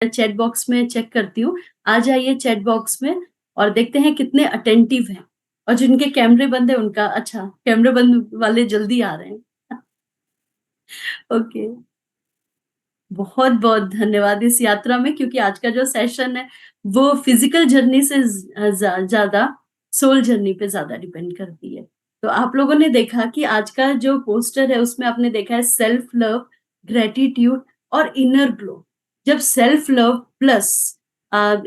Chat box में check करती हूँ, आ जाइए चैट बॉक्स में और देखते हैं कितने अटेंटिव हैं और जिनके कैमरे बंद है उनका अच्छा, कैमरे बंद वाले जल्दी आ रहे हैं। ओके, बहुत-बहुत धन्यवाद इस यात्रा में क्योंकि आज का जो सेशन है, वो फिज़िकल जर्नी से ज़्यादा सोल जर्नी पे ज़्यादा डिपेंड करती है। तो आप लोगों ने देखा कि आज का जो पोस्टर है उसमें आपने देखा है सेल्फ लव, ग्रैटिट्यूड और इनर ग्लो। जब सेल्फ लव प्लस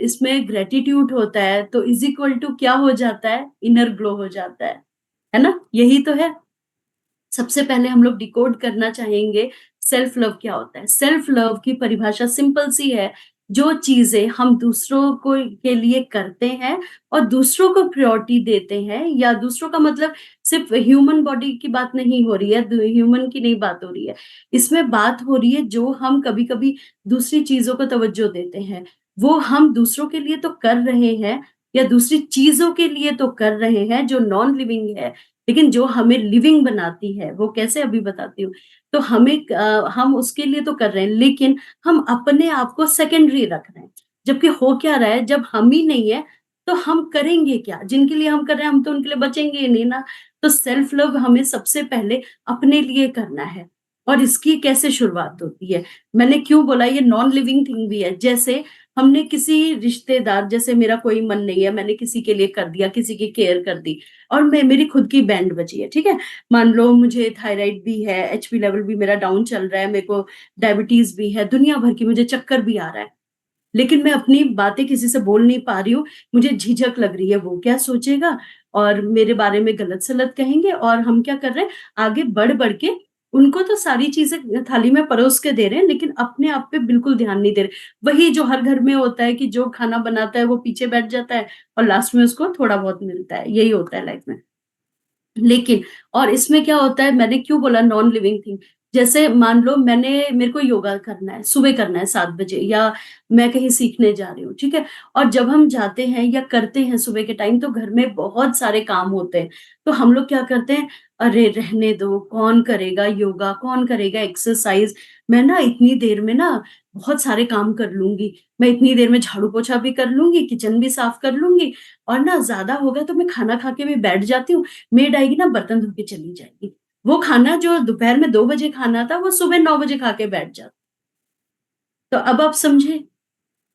इसमें ग्रैटिट्यूड होता है तो इज़ इक्वल टू क्या हो जाता है? इनर ग्लो हो जाता है ना? यही तो है। सबसे पहले हम लोग डिकोड करना चाहेंगे सेल्फ लव क्या होता है। सेल्फ लव की परिभाषा सिंपल सी है, जो चीज़ें हम दूसरों को के लिए करते हैं और दूसरों को प्रायोरिटी देते हैं या दूसरों का मतलब सिर्फ़ ह्यूमन बॉडी की बात नहीं हो रही है, द ह्यूमन की नहीं बात हो रही है। इसमें बात हो रही है जो हम कभी-कभी दूसरी चीज़ों को तवज्जो देते हैं, वो हम दूसरों के लिए तो कर रहे हैं या दूसरी चीज़ों के लिए तो कर रहे हैं जो नॉन लिविंग है, लेकिन जो हमें लिविंग बनाती है, वो कैसे अभी बताती हूँ। तो हम उसके लिए तो कर रहे हैं, लेकिन हम अपने आप को सेकेंडरी रख रहे हैं। जबकि हो क्या रहा है, जब हम ही नहीं है, तो हम करेंगे क्या? जिनके लिए हम कर रहे हैं, हम तो उनके लिए बचेंगे ही नहीं ना। तो सेल्फ लव हमें सबसे पहले अपने लिए करना है और इसकी कैसे शुरुआत होती है? मैंने क्यों बोला ये नॉन लिविंग थिंग भी है। जैसे हमने किसी रिश्तेदार जैसे मेरा कोई मन नहीं है, मैंने किसी के लिए कर दिया, किसी की केयर कर दी और मैं मेरी खुद की बैंड बजी है, ठीक है? मान लो मुझे थायराइड भी है, एचपी लेवल भी मेरा डाउन चल रहा है, मेरे को डायबिटीज़ भी है, दुनिया भर की मुझे चक्कर भी आ रहा है। लेकिन मैं अपनी बातें किसी से बोल नहीं पा रही हूँ, मुझे झिझक लग रही है, वो क्या सोचेगा और मेरे बारे में गलत-सलत कहेंगे और हम क्या कर रहे हैं, आगे बढ़-बढ़ के उनको तो सारी चीज़ें थाली में परोस के दे रहे हैं, लेकिन अपने आप पे बिल्कुल ध्यान नहीं दे रहे। वही जो हर घर में होता है कि जो खाना बनाता है, वो पीछे बैठ जाता है और लास्ट में उसको थोड़ा बहुत मिलता है, यही होता है लाइफ में। लेकिन और इसमें क्या होता है मैंने क्यों बोला नॉन लिविंग थिंग जैसे मान लो मेरे को योगा करना है, सुबह करना है 7 बजे या मैं कहीं सीखने जा रही हूँ, ठीक है? और जब हम जाते हैं या करते हैं सुबह के टाइम तो घर में बहुत सारे काम होते हैं। तो हम लोग क्या करते हैं, अरे रहने दो, कौन करेगा योगा, कौन करेगा एक्सरसाइज़? मैं ना इतनी देर में ना बहुत सारे काम कर लूँगी। मैं इतनी देर में झाड़ू-पोछा भी कर लूँगी, किचन भी साफ कर लूँगी और ना ज़्यादा होगा तो मैं खाना खा के भी बैठ जाती हूँ मेड आएगी ना बर्तन धो के चली जाएगी। वो खाना जो दोपहर में 2 बजे खाना था, वो सुबह 9 बजे खा के बैठ जाती। तो अब आप समझे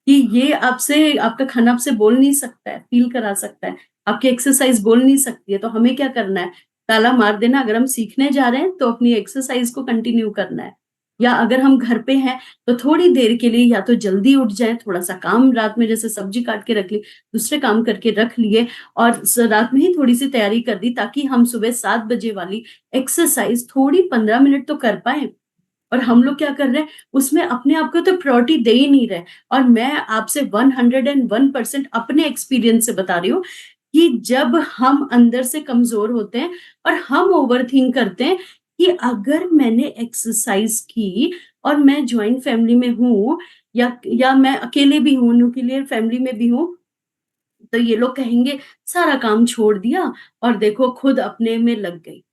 कि ये आपसे आपका खाना आपसे बोल नहीं सकता है, फ़ील करा सकता है। आपकी एक्सरसाइज़ बोल नहीं सकती है, तो हमें क्या करना है, ताला मार देना अगर हम सीखने जा रहे हैं, तो अपनी एक्सरसाइज़ को कंटिन्यू करना है। या अगर हम घर पे हैं, तो थोड़ी देर के लिए या तो जल्दी उठ जाएँ, थोड़ा-सा काम रात में जैसे सब्ज़ी काट के रख ली, दूसरे काम करके रख लिए और रात में ही थोड़ी-सी तैयारी कर दी ताकि हम सुबह 7 बजे वाली एक्सरसाइज़ थोड़ी 15 मिनट तो कर पाएँ। और हम लोग क्या कर रहे हैं, उसमें अपने आप को तो प्रायोरिटी दे ही नहीं रहे और मैं आपसे 101% अपने एक्सपीरियंस से बता रही हूँ कि जब हम अंदर से कमज़ोर होते हैं और हम ओवरथिंक करते हैं कि अगर मैंने एक्सरसाइज़ की और मैं जॉइंट फैमिली में हूँ या मैं अकेले भी हूँ, न्यूक्लियर फैमिली में भी हूँ, तो ये लोग कहेंगे सारा काम छोड़ दिया और देखो खुद अपने में लग गई।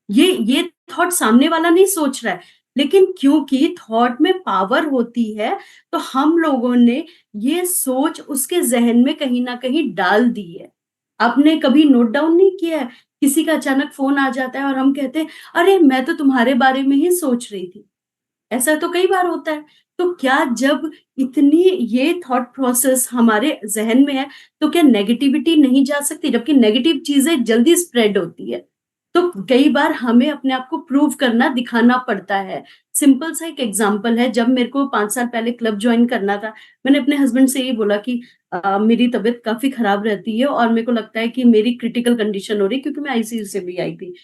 ये थॉट सामने वाला नहीं सोच रहा है, लेकिन क्योंकि थॉट में पावर होती है, तो हम लोगों ने ये सोच उसके ज़हन में कहीं न कहीं डाल दी है। आपने कभी नोट डाउन नहीं किया है? किसी का अचानक फ़ोन आ जाता है और हम कहते हैं, "अरे! मैं तो तुम्हारे बारे में ही सोच रही थी।" ऐसा तो कई बार होता है। तो क्या जब इतनी ये थॉट प्रोसेस हमारे ज़हन में है, तो क्या नेगेटिविटी नहीं जा सकती? जबकि नेगेटिव चीज़ें जल्दी स्प्रेड होती है। तो कई बार हमें अपने आप को प्रूव करना, दिखाना पड़ता है। सिंपल सा एक एग्ज़ाम्पल है, जब मेरे को 5 साल पहले क्लब जॉइन करना था, मैंने अपने हस्बैंड से यही बोला कि मेरी तबीयत काफ़ी खराब रहती है और मेरे को लगता है कि मेरी क्रिटिकल कंडीशन हो रही है क्योंकि मैं आईसीयू से भी आई थी।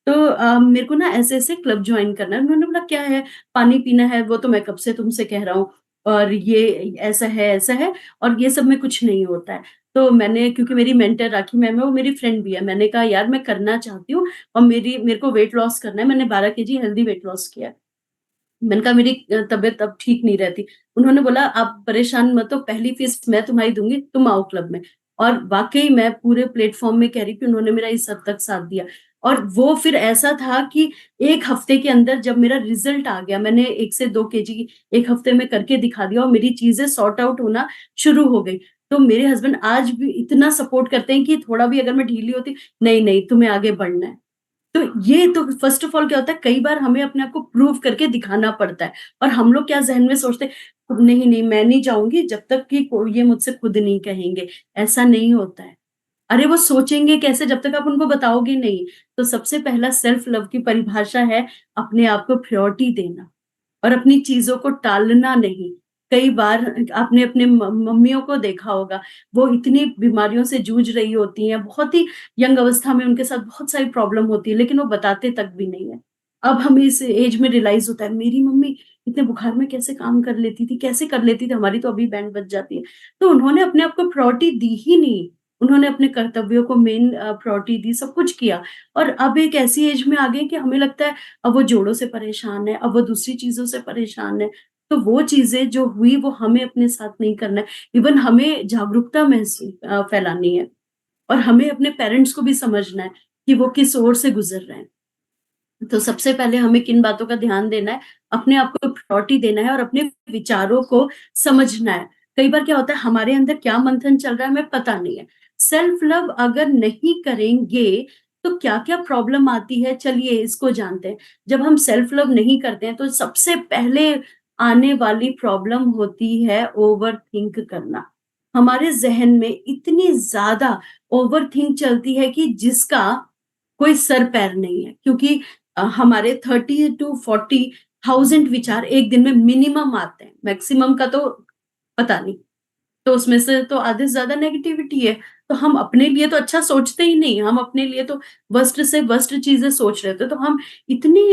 तो मेरे को ना ऐसे-ऐसे क्लब जॉइन करना है। उन्होंने बोला, "क्या है?" पानी पीना है, वो तो मैं कब से तुमसे कह रहा हूँ और ये ऐसा है और ये सब में कुछ नहीं होता है। तो मैंने क्योंकि मेरी मेंटर राखी मैम है, वो मेरी फ्रेंड भी है। मैंने कहा यार मैं करना चाहती हूँ और मेरे को वेट लॉस करना है। मैंने 12 केजी हेल्दी वेट लॉस किया है। मैंने कहा मेरी तबीयत अब ठीक नहीं रहती। उन्होंने बोला आप परेशान मत हो, पहली फीस मैं तुम्हारी दूँगी, तुम आओ क्लब में। और वाक़ई मैं पूरे प्लेटफ़ॉर्म में कह रही थी उन्होंने मेरा इस हद तक साथ दिया। और वो फिर ऐसा था कि 1 हफ्ते के अंदर जब मेरा रिज़ल्ट आ गया, मैंने 1 से 2 केजी 1 हफ्ते में करके दिखा दिया और मेरी चीज़ें सॉर्ट आउट होना शुरू हो गई। तो मेरे हस्बैंड आज भी इतना सपोर्ट करते हैं कि थोड़ा भी अगर मैं ढीली होती, "नहीं, नहीं, तुम्हें आगे बढ़ना है।" तो ये तो फ़र्स्ट ऑफ ऑल क्या होता है, कई बार हमें अपने आप को प्रूव करके दिखाना पड़ता है और हम लोग क्या ज़हन में सोचते हैं, नहीं, नहीं, मैं नहीं जाऊँगी जब तक कि कोई ये मुझसे खुद नहीं कहेंगे, ऐसा नहीं होता है। अरे वो सोचेंगे कैसे जब तक आप उनको बताओगे नहीं। तो सबसे पहला सेल्फ लव की परिभाषा है अपने आप को प्रायोरिटी देना और अपनी चीज़ों को टालना नहीं। कई बार आपने अपने मम्मियों को देखा होगा, वो इतनी बीमारियों से जूझ रही होती हैं, बहुत ही यंग अवस्था में उनके साथ बहुत सारी प्रॉब्लम होती है, लेकिन वो बताते तक भी नहीं है। अब हमें इस एज में रियलाइज़ होता है, मेरी मम्मी इतने बुखार में कैसे काम कर लेती थी, कैसे कर लेती थी, हमारी तो अभी बैंड बज जाती है। तो उन्होंने अपने आप को प्रायोरिटी दी ही नहीं। उन्होंने अपने कर्तव्यों को मेन प्रायोरिटी दी, सब कुछ किया और अब एक ऐसी एज में आ गए कि हमें लगता है अब वो जोड़ों से परेशान है, अब वो दूसरी चीज़ों से परेशान है। तो वो चीज़ें जो हुई वो हमें अपने साथ नहीं करना है। इवन हमें जागरूकता फैलानी है और हमें अपने पेरेंट्स को भी समझना है कि वो किस ओर से गुज़र रहे हैं। तो सबसे पहले हमें किन बातों का ध्यान देना है, अपने आप को प्रायोरिटी देना है और अपने विचारों को समझना है। कई बार क्या होता है हमारे अंदर क्या मंथन चल रहा है हमें पता नहीं है। सेल्फ लव अगर नहीं करेंगे, तो क्या-क्या प्रॉब्लम आती है चलिए इसको जानते हैं। जब हम सेल्फ लव नहीं करते हैं तो सबसे पहले आने वाली प्रॉब्लम होती है ओवरथिंक करना। हमारे ज़हन में इतनी ज़्यादा ओवरथिंक चलती है कि जिसका कोई सर-पैर नहीं है क्योंकि हमारे 30 टू 40,000 विचार एक दिन में मिनिमम आते हैं, मैक्सिमम का तो पता नहीं। तो उसमें से तो आधे से ज़्यादा नेगेटिविटी है। तो हम अपने लिए तो अच्छा सोचते ही नहीं, हम अपने लिए तो वर्स्ट से वर्स्ट चीज़ें सोच रहे थे। तो हम इतनी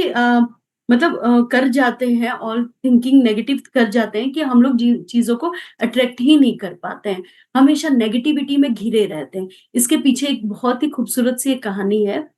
मतलब कर जाते हैं ऑल थिंकिंग नेगेटिव कर जाते हैं कि हम लोग चीज़ों को अट्रैक्ट ही नहीं कर पाते हैं। हमेशा नेगेटिविटी में घिरे रहते हैं। इसके पीछे एक बहुत ही खूबसूरत सी एक कहानी है।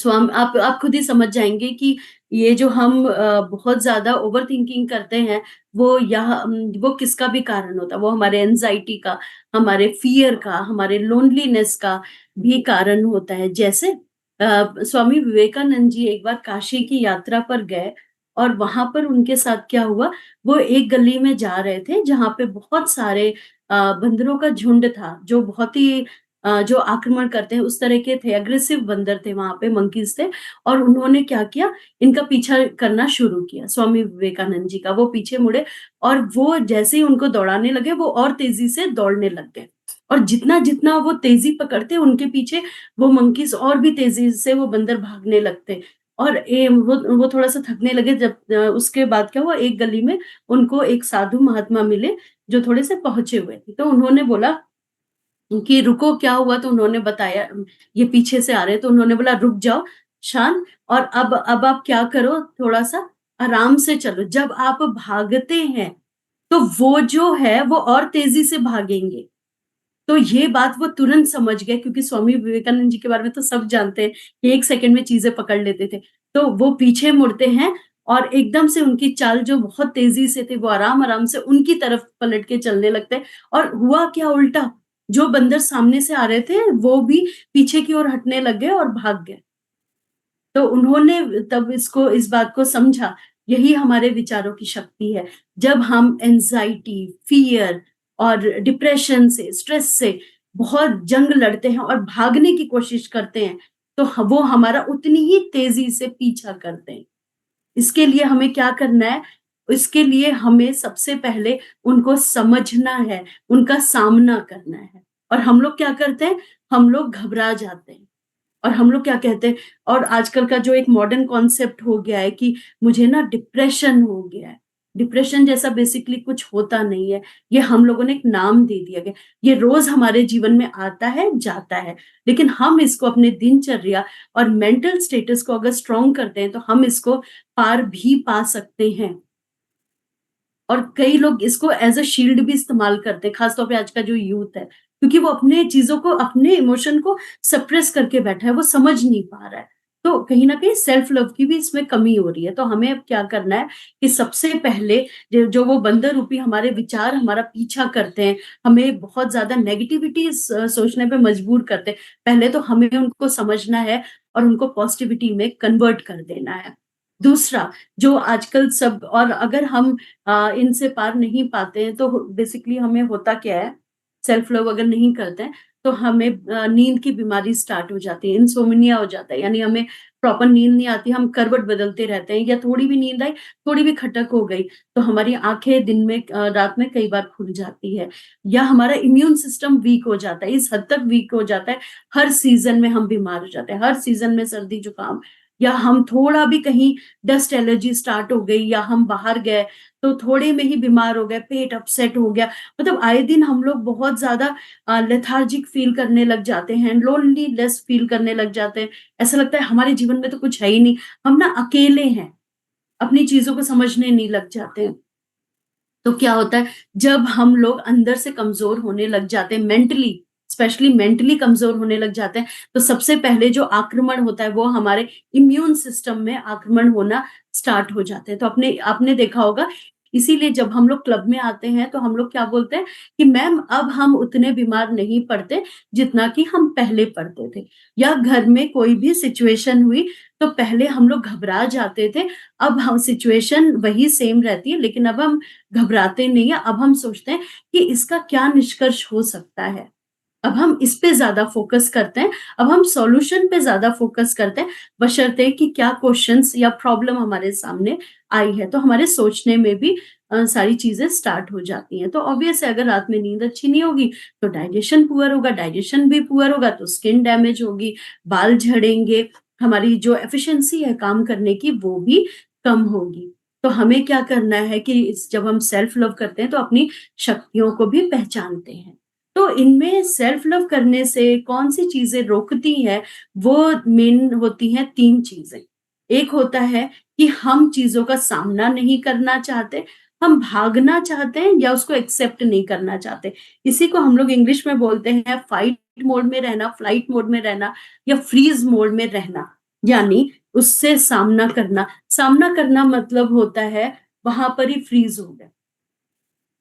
हम आप खुद ही समझ जाएँगे कि ये जो हम बहुत ज़्यादा ओवरथिंकिंग करते हैं, वो किसका भी कारण होता है। वो हमारे एंग्ज़ायटी का, हमारे फ़ियर का, हमारे लोनलीनेस का भी कारण होता है। जैसे स्वामी विवेकानंद जी एक बार काशी की यात्रा पर गए और वहाँ पर उनके साथ क्या हुआ, वो एक गली में जा रहे थे, जहाँ पे बहुत सारे बंदरों का झुंड था, जो बहुत ही जो आक्रमण करते हैं उस तरह के थे, एग्रेसिव बंदर थे वहाँ पे, मंकीज़ थे और उन्होंने क्या किया, इनका पीछा करना शुरू किया, स्वामी विवेकानंद जी का। वो पीछे मुड़े और वो जैसे ही उनको दौड़ाने लगे, वो और तेज़ी से दौड़ने लग गए और जितना-जितना वो तेज़ी पकड़ते, उनके पीछे वो मंकीज़ और भी तेज़ी से वो बंदर भागने लगते और वो थोड़ा-सा थकने लगे जब उसके बाद क्या हुआ, एक गली में उनको एक साधु महात्मा मिले, जो थोड़े से पहुँचे हुए थे। तो उन्होंने बोला कि रुको क्या हुआ? तो उन्होंने बताया ये पीछे से आ रहे हैं, तो उन्होंने बोला रुक जाओ शांत और अब आप क्या करो थोड़ा-सा आराम से चलो। जब आप भागते हैं, तो वो जो है वो और तेज़ी से भागेंगे। तो ये बात वो तुरंत समझ गए क्योंकि स्वामी विवेकानंद जी के बारे में तो सब जानते हैं कि 1 सेकंड में चीज़ें पकड़ लेते थे। तो वो पीछे मुड़ते हैं और एकदम से उनकी चाल जो बहुत तेज़ी से थी, वो आराम-आराम से उनकी तरफ पलट के चलने लगते हैं और हुआ क्या उल्टा, जो बंदर सामने से आ रहे थे, वो भी पीछे की ओर हटने लग गए और भाग गए। तो उन्होंने तब इस बात को समझा, यही हमारे विचारों की शक्ति है। जब हम एंग्ज़ायटी, फ़ियर और डिप्रेशन से, स्ट्रेस से बहुत जंग लड़ते हैं और भागने की कोशिश करते हैं, तो वो हमारा उतनी ही तेज़ी से पीछा करते हैं। इसके लिए हमें क्या करना है? इसके लिए हमें सबसे पहले उनको समझना है, उनका सामना करना है। और हम लोग क्या करते हैं? हम लोग घबरा जाते हैं। और हम लोग क्या कहते हैं और आजकल का जो एक मॉडर्न कॉन्सेप्ट हो गया है कि मुझे ना डिप्रेशन हो गया है। डिप्रेशन जैसा बेसिकली कुछ होता नहीं है। ये हम लोगों ने एक नाम दे दिया गया। ये रोज़ हमारे जीवन में आता है, जाता है। लेकिन हम इसको अपने दिनचर्या और मेंटल स्टेटस को अगर स्ट्रॉन्ग करते हैं, तो हम इसको पार भी पा सकते हैं। और कई लोग इसको एज़ अ शील्ड भी इस्तेमाल करते हैं, ख़ास तौर पे आज का जो यूथ है। क्योंकि वो अपने चीज़ों को, अपने इमोशन को सप्रेस करके बैठा है, वो समझ नहीं पा रहा है। तो कहीं न कहीं सेल्फ लव की भी इसमें कमी हो रही है। तो हमें अब क्या करना है कि सबसे पहले जो जो वो बंदर रूपी हमारे विचार हमारा पीछा करते हैं, हमें बहुत ज़्यादा नेगेटिविटी सोचने पे मजबूर करते हैं। पहले तो हमें उनको समझना है और उनको पॉज़िटिविटी में कन्वर्ट कर देना है। दूसरा, जो आजकल सब और अगर हम इनसे पार नहीं पाते हैं, तो बेसिकली हमें होता क्या है, सेल्फ लव अगर नहीं करते हैं, तो हमें नींद की बीमारी स्टार्ट हो जाती है, इनसोम्निया हो जाता है, यानी हमें प्रॉपर नींद नहीं आती, हम करवट बदलते रहते हैं या थोड़ी भी नींद आई, थोड़ी भी खटक हो गई, तो हमारी आँखें दिन में रात में कई बार खुल जाती है या हमारा इम्यून सिस्टम वीक हो जाता है, इस हद तक वीक हो जाता है, हर सीज़न में हम बीमार हो जाते हैं, हर सीज़न में सर्दी-जुकाम या हम थोड़ा भी कहीं डस्ट एलर्जी स्टार्ट हो गई या हम बाहर गए, तो थोड़े में ही बीमार हो गए, पेट अपसेट हो गया, मतलब आए दिन हम लोग बहुत ज़्यादा लेथार्जिक फ़ील करने लग जाते हैं, लोनलीनेस फ़ील करने लग जाते हैं। ऐसा लगता है हमारे जीवन में तो कुछ है ही नहीं, हम ना अकेले हैं, अपनी चीज़ों को समझने नहीं लग जाते हैं। तो क्या होता है, जब हम लोग अंदर से कमज़ोर होने लग जाते हैं मेंटली, स्पेशली मेंटली कमज़ोर होने लग जाते हैं, तो सबसे पहले जो आक्रमण होता है वो हमारे इम्यून सिस्टम में आक्रमण होना स्टार्ट हो जाते हैं। तो अपने आपने देखा होगा, इसीलिए जब हम लोग क्लब में आते हैं तो हम लोग क्या बोलते हैं कि मैम अब हम उतने बीमार नहीं पड़ते जितना कि हम पहले पड़ते थे। या घर में कोई भी सिचुएशन हुई तो पहले हम लोग घबरा जाते थे, अब हम सिचुएशन वही सेम रहती है लेकिन अब हम घबराते नहीं हैं, अब हम सोचते हैं कि इसका क्या निष्कर्ष हो सकता है। अब हम इस पे ज़्यादा फ़ोकस करते हैं, अब हम सॉल्यूशन पे ज़्यादा फ़ोकस करते हैं, बशर्ते कि क्या क्वेश्चन्स या प्रॉब्लम हमारे सामने आई है। तो हमारे सोचने में भी सारी चीज़ें स्टार्ट हो जाती हैं। तो ऑब्वियस है अगर रात में नींद अच्छी नहीं होगी, तो डाइजेशन पुअर होगा, डाइजेशन भी पुअर होगा तो स्किन डैमेज होगी, बाल झड़ेंगे, हमारी जो एफिशिएंसी है काम करने की वो भी कम होगी। तो हमें क्या करना है कि जब हम सेल्फ लव करते हैं तो अपनी शक्तियों को भी पहचानते हैं। तो इनमें सेल्फ लव करने से कौन-सी चीज़ें रोकती हैं, वो मेन होती हैं 3 चीज़ें। एक होता है कि हम चीज़ों का सामना नहीं करना चाहते, हम भागना चाहते हैं या उसको एक्सेप्ट नहीं करना चाहते। इसी को हम लोग इंग्लिश में बोलते हैं फाइट मोड में रहना, फ्लाइट मोड में रहना या फ्रीज़ मोड में रहना। यानी उससे सामना करना मतलब होता है वहाँ पर ही फ्रीज़ हो गए।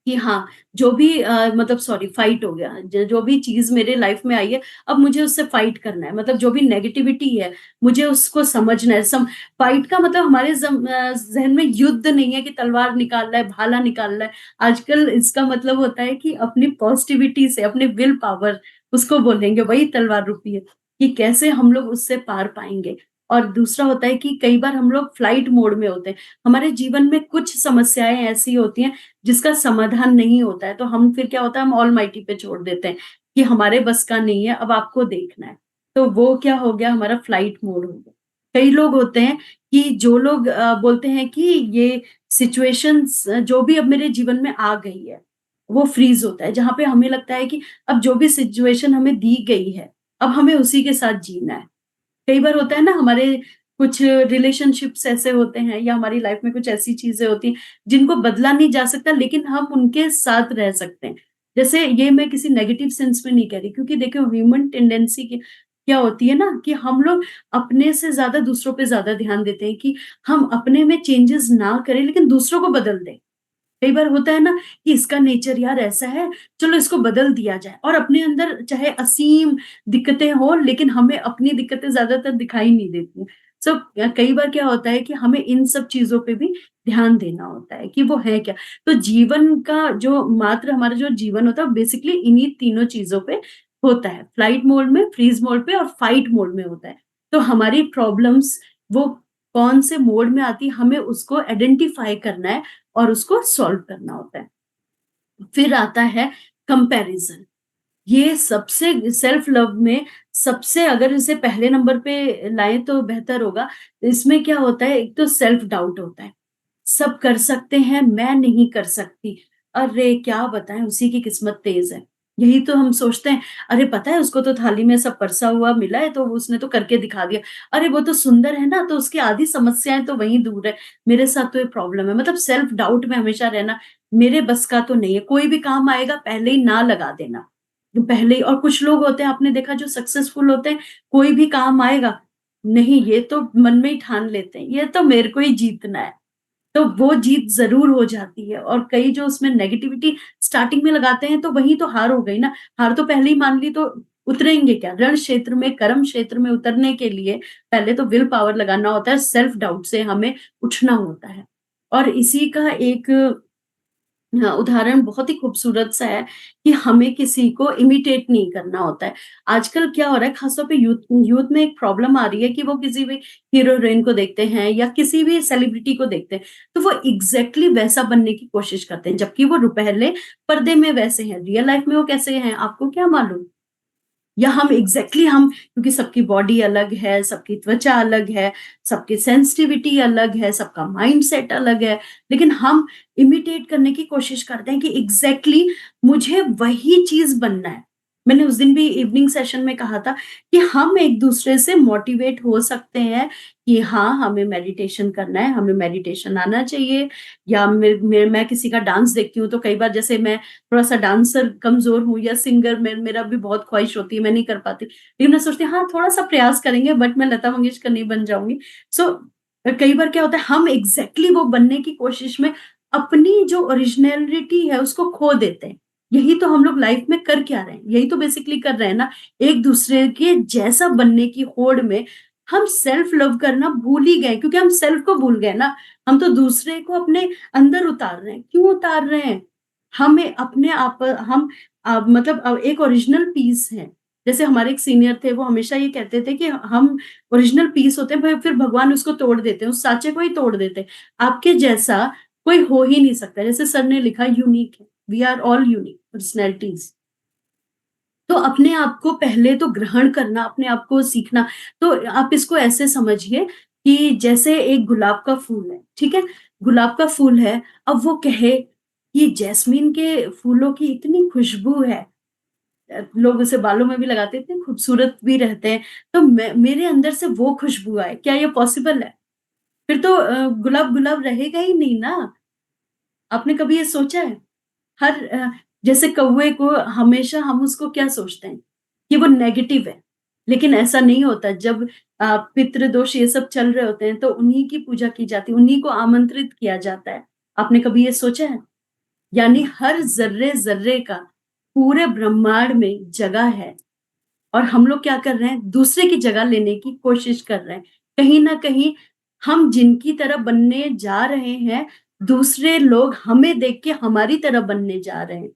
कि हाँ, जो भी मतलब सॉरी फाइट हो गया। ज जो भी चीज़ मेरे लाइफ़ में आई है, अब मुझे उससे फाइट करना है। मतलब जो भी नेगेटिविटी है, मुझे उसको समझना है। फाइट का मतलब हमारे ज़हन में युद्ध नहीं है कि तलवार निकालना है, भाला निकालना है। आजकल इसका मतलब होता है कि अपनी पॉज़िटिविटी से, अपने विल पावर उसको बोलेंगे, वही तलवार रूपी है, कि कैसे हम लोग उससे पार पाएँगे। और दूसरा होता है कि कई बार हम लोग फ्लाइट मोड में होते हैं। हमारे जीवन में कुछ समस्याएँ ऐसी होती हैं जिसका समाधान नहीं होता है, तो हम फिर क्या होता है हम ऑलमाइटी पे छोड़ देते हैं, कि हमारे बस का नहीं है, अब आपको देखना है। तो वो क्या हो गया हमारा फ्लाइट मोड हो गया। कई लोग होते हैं कि जो लोग बोलते हैं कि ये सिचुएशंस जो भी अब मेरे जीवन में आ गई है, वो फ्रीज़ होता है, जहाँ पे हमें लगता है कि अब जो भी सिचुएशन हमें दी गई है, अब हमें उसी के साथ जीना है। कई बार होता है ना हमारे कुछ रिलेशनशिप्स ऐसे होते हैं या हमारी लाइफ में कुछ ऐसी चीज़ें होती हैं, जिनको बदला नहीं जा सकता लेकिन हम उनके साथ रह सकते हैं। जैसे ये मैं किसी नेगेटिव सेंस में नहीं कह रही क्योंकि देखिए ह्यूमन टेंडेंसी क्या होती है ना कि हम लोग अपने से ज़्यादा दूसरों पे ज़्यादा ध्यान देते हैं कि हम अपने में चेंजेस ना करें लेकिन दूसरों को बदल दें। कई बार होता है ना कि इसका नेचर यार ऐसा है, चलो इसको बदल दिया जाए और अपने अंदर चाहे असीम दिक्कतें हों, लेकिन हमें अपनी दिक्कतें ज़्यादातर दिखाई नहीं देती। सो कई बार क्या होता है कि हमें इन सब चीज़ों पे भी ध्यान देना होता है कि वो है क्या। तो जीवन का जो मात्र हमारा जो जीवन होता है, वो बेसिकली इन्हीं तीनों चीज़ों पे होता है। फ्लाइट मोड में, फ्रीज़ मोड पे और फाइट मोड में होता है। तो हमारी प्रॉब्लम्स वो कौन से मोड में आती है, हमें उसको आइडेंटिफ़ाई करना है और उसको सॉल्व करना होता है। फिर आता है कंपैरिज़न। ये सबसे सेल्फ लव में सबसे अगर इसे पहले नंबर पे लाएँ तो बेहतर होगा। इसमें क्या होता है, एक तो सेल्फ डाउट होता है। सब कर सकते हैं, मैं नहीं कर सकती। अरे! क्या बताएँ उसी की किस्मत तेज़ है। यही तो हम सोचते हैं, अरे पता है उसको तो थाली में सब परसा हुआ मिला है तो उसने तो करके दिखा दिया। अरे वो तो सुंदर है ना तो उसकी आधी समस्याएँ तो वहीं दूर है। मेरे साथ तो ये प्रॉब्लम है। मतलब सेल्फ डाउट में हमेशा रहना, मेरे बस का तो नहीं है। कोई भी काम आएगा पहले ही ना लगा देना। पहले ही और कुछ लोग होते हैं आपने देखा जो सक्सेसफुल होते हैं, कोई भी काम आएगा नहीं ये तो मन में ही ठान लेते हैं, ये तो मेरे को ही जीतना है। तो वो जीत ज़रूर हो जाती है और कई जो उसमें नेगेटिविटी स्टार्टिंग में लगाते हैं तो वही तो हार हो गई ना। हार तो पहले ही मान ली तो उतरेंगे क्या? रण क्षेत्र में, कर्म क्षेत्र में उतरने के लिए पहले तो विल पावर लगाना होता है, सेल्फ डाउट से हमें उठना होता है। और इसी का एक हाँ, उदाहरण बहुत ही खूबसूरत सा है कि हमें किसी को इमिटेट नहीं करना होता है। आजकल क्या हो रहा है ख़ास तौर पे यूथ यूथ में एक प्रॉब्लम आ रही है कि वो किसी भी हीरो-हीरोइन को देखते हैं या किसी भी सेलिब्रिटी को देखते हैं, तो वो एग्ज़ैक्टली वैसा बनने की कोशिश करते हैं, जबकि वो पहले पर्दे में वैसे हैं, रियल लाइफ़ में वो कैसे हैं, आपको क्या मालूम? या हम एग्ज़ैक्टली हम क्योंकि सबकी बॉडी अलग है, सबकी त्वचा अलग है, सबकी सेंसिटिविटी अलग है, सबका माइंडसेट अलग है, लेकिन हम इमिटेट करने की कोशिश करते हैं कि एग्ज़ैक्टली मुझे वही चीज़ बनना है। मैंने उस दिन भी इवनिंग सेशन में कहा था कि हम एक-दूसरे से मोटिवेट हो सकते हैं कि हाँ, हमें मेडिटेशन करना है, हमें मेडिटेशन आना चाहिए या मैं किसी का डांस देखती हूँ, तो कई बार जैसे मैं थोड़ा-सा डांसर कमज़ोर हूँ या सिंगर मेरा भी बहुत ख़्वाहिश होती है, मैं नहीं कर पाती। लेकिन मैं सोचती हूँ हाँ, थोड़ा-सा प्रयास करेंगे बट मैं लता मंगेशकर नहीं बन जाऊँगी। सो कई बार क्या होता है हम एग्ज़ैक्टली वो बनने की कोशिश में अपनी जो ओरिजिनैलिटी है उसको खो देते हैं। यही तो हम लोग लाइफ़ में कर क्या रहे हैं? यही तो बेसिकली कर रहे हैं ना, एक-दूसरे के जैसा बनने की होड़ में हम सेल्फ लव करना भूल ही गए क्योंकि हम सेल्फ को भूल गए ना। हम तो दूसरे को अपने अंदर उतार रहे हैं। क्यों उतार रहे हैं? हमें अपने आप हम मतलब एक ओरिजिनल पीस है। जैसे हमारे एक सीनियर थे, वो हमेशा ये कहते थे कि हम ओरिजिनल पीस होते हैं, फिर भगवान उसको तोड़ देते हैं, उस साँचे को ही तोड़ देते हैं। आपके जैसा कोई हो ही नहीं सकता। जैसे सर ने लिखा यूनिक है, we are all unique personalities. तो अपने आप को पहले तो ग्रहण करना, अपने आप को सीखना। तो आप इसको ऐसे समझिए कि जैसे एक गुलाब का फूल है, ठीक है? गुलाब का फूल है, अब वो कहे कि जैस्मीन के फूलों की इतनी खुशबू है लोग उसे बालों में भी लगाते हैं, इतने खूबसूरत भी रहते हैं, तो मैं मेरे अंदर से वो खुशबू आए, क्या ये पॉसिबल है? फिर तो गुलाब गुलाब रहेगा ही नहीं ना। आपने कभी ये सोचा है? जैसे कौवे को हमेशा हम उसको क्या सोचते हैं कि वो नेगेटिव है, लेकिन ऐसा नहीं होता जब पितृदोष ये सब चल रहे होते हैं तो उन्हीं की पूजा की जाती है, उन्हीं को आमंत्रित किया जाता है। आपने कभी ये सोचा है? यानी हर ज़र्रे-ज़र्रे का पूरे ब्रह्मांड में जगह है और हम लोग क्या कर रहे हैं? दूसरे की जगह लेने की कोशिश कर रहे हैं। कहीं न कहीं हम जिनकी तरह बनने जा रहे हैं, दूसरे लोग हमें देख के हमारी तरह बनने जा रहे हैं।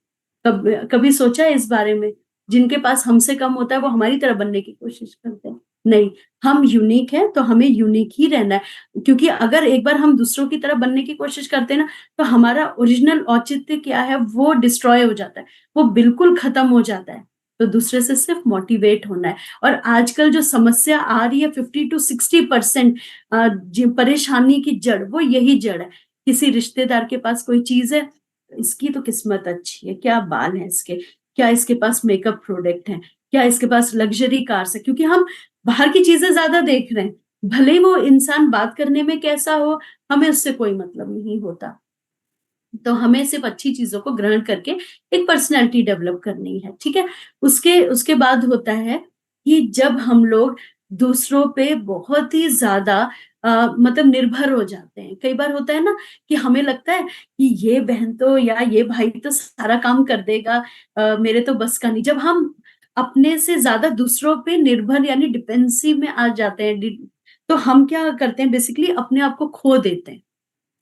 कभी सोचा है इस बारे में? जिनके पास हमसे कम होता है, वो हमारी तरह बनने की कोशिश करते हैं। नहीं, हम यूनिक हैं, तो हमें यूनिक ही रहना है। क्योंकि अगर एक बार हम दूसरों की तरह बनने की कोशिश करते हैं ना, तो हमारा ओरिजिनल औचित्य क्या है, वो डिस्ट्रॉय हो जाता है। वो बिल्कुल खत्म हो जाता है। तो दूसरे से सिर्फ मोटिवेट होना है और आजकल जो समस्या आ रही है 50 टू 60% परेशानी की जड़ वो यही जड़ है। किसी रिश्तेदार के पास कोई चीज़ है, इसकी तो किस्मत अच्छी है, क्या बाल हैं इसके, क्या इसके पास मेकअप प्रोडक्ट हैं, क्या इसके पास लग्ज़री कार्स है क्योंकि हम बाहर की चीज़ें ज़्यादा देख रहे हैं। भले ही वो इंसान बात करने में कैसा हो, हमें उससे कोई मतलब नहीं होता। तो हमें सिर्फ़ अच्छी चीज़ों को ग्रहण करके एक पर्सनैलिटी डेवलप करनी है, ठीक है? उसके उसके बाद होता है कि जब हम लोग दूसरों पे बहुत ही ज़्यादा मतलब निर्भर हो जाते हैं। कई बार होता है ना कि हमें लगता है कि ये बहन तो या ये भाई तो सारा काम कर देगा मेरे तो बस का नहीं। जब हम अपने से ज़्यादा दूसरों पे निर्भर यानी डिपेंडेंसी में आ जाते हैं तो हम क्या करते हैं बेसिकली अपने आप को खो देते हैं।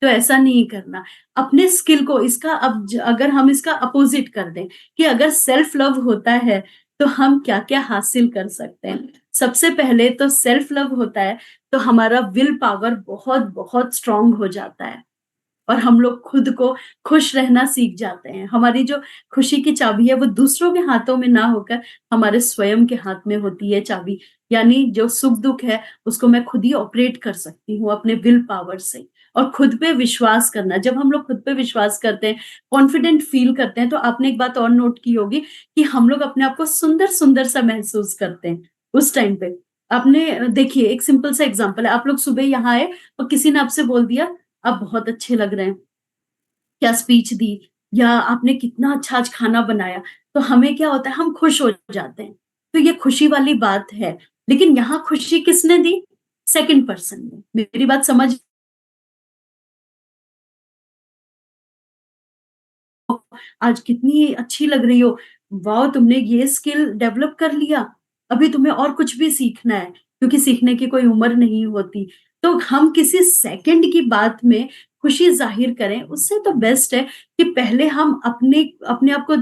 तो ऐसा नहीं करना। अपने स्किल को इसका अब अगर हम इसका अपोज़िट कर दें कि अगर सेल्फ लव होता है, तो हम क्या-क्या हासिल कर सकते हैं। सबसे पहले तो सेल्फ लव होता है, तो हमारा विल पावर बहुत-बहुत स्ट्रॉन्ग हो जाता है और हम लोग खुद को खुश रहना सीख जाते हैं। हमारी जो खुशी की चाबी है, वो दूसरों के हाथों में ना होकर हमारे स्वयं के हाथ में होती है चाबी। यानी जो सुख-दुःख है, उसको मैं खुद ही ऑपरेट कर सकती हूँ अपने विल पावर से। और खुद पे विश्वास करना, जब हम लोग खुद पे विश्वास करते हैं, कॉन्फिडेंट फ़ील करते हैं, तो आपने एक बात और नोट की होगी कि हम लोग अपने आप को सुंदर-सुंदर सा महसूस करते हैं, उस टाइम पे। आपने देखिए एक सिंपल सा एग्ज़ाम्पल है, आप लोग सुबह यहाँ आए और किसी ने आपसे बोल दिया, "आप बहुत अच्छे लग रहे हैं।" क्या स्पीच दी या आपने कितना अच्छा आज खाना बनाया, तो हमें क्या होता है हम खुश हो जाते हैं। तो ये खुशी वाली बात है। लेकिन यहाँ खुशी किसने दी? सेकंड पर्सन में। मेरी बात समझ, आज कितनी अच्छी लग रही हो, वाओ तुमने ये स्किल डेवलप कर लिया, अभी तुम्हें और कुछ भी सीखना है, क्योंकि सीखने की कोई उम्र नहीं होती। तो हम किसी सेकंड की बात में खुशी जाहिर करें, उससे तो बेस्ट है कि पहले हम अपने अपने आप को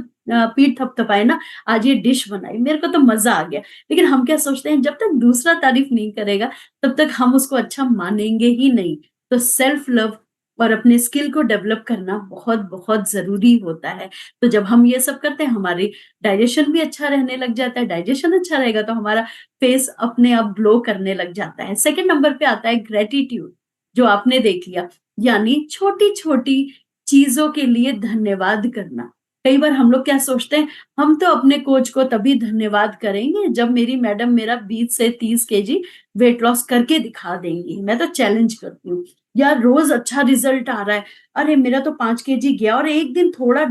पीठ थपथपाए ना, आज ये डिश बनाई मेरे को तो मजा आ गया। लेकिन हम क्या सोचते हैं, जब तक दूसरा तारीफ नहीं करेगा तब तक हम उसको अच्छा मानेंगे ही नहीं। तो सेल्फ लव और अपने स्किल को डेवलप करना बहुत बहुत जरूरी होता है। तो जब हम ये सब करते हैं, हमारी डाइजेशन भी अच्छा रहने लग जाता है, डाइजेशन अच्छा रहेगा तो हमारा फेस अपने आप ग्लो करने लग जाता है। सेकंड नंबर पे आता है ग्रेटिट्यूड, जो आपने देख लिया, यानी छोटी छोटी चीजों के लिए धन्यवाद करना। कई बार हम लोग क्या सोचते हैं, हम तो अपने कोच को तभी धन्यवाद करेंगे जब मेरी मैडम मेरा 20 से 30 केजी वेट लॉस करके दिखा देंगी, मैं तो चैलेंज करती हूँ। या रोज अच्छा रिजल्ट आ रहा है, अरे मेरा तो 5 केजी गया और एक दिन थोड़ा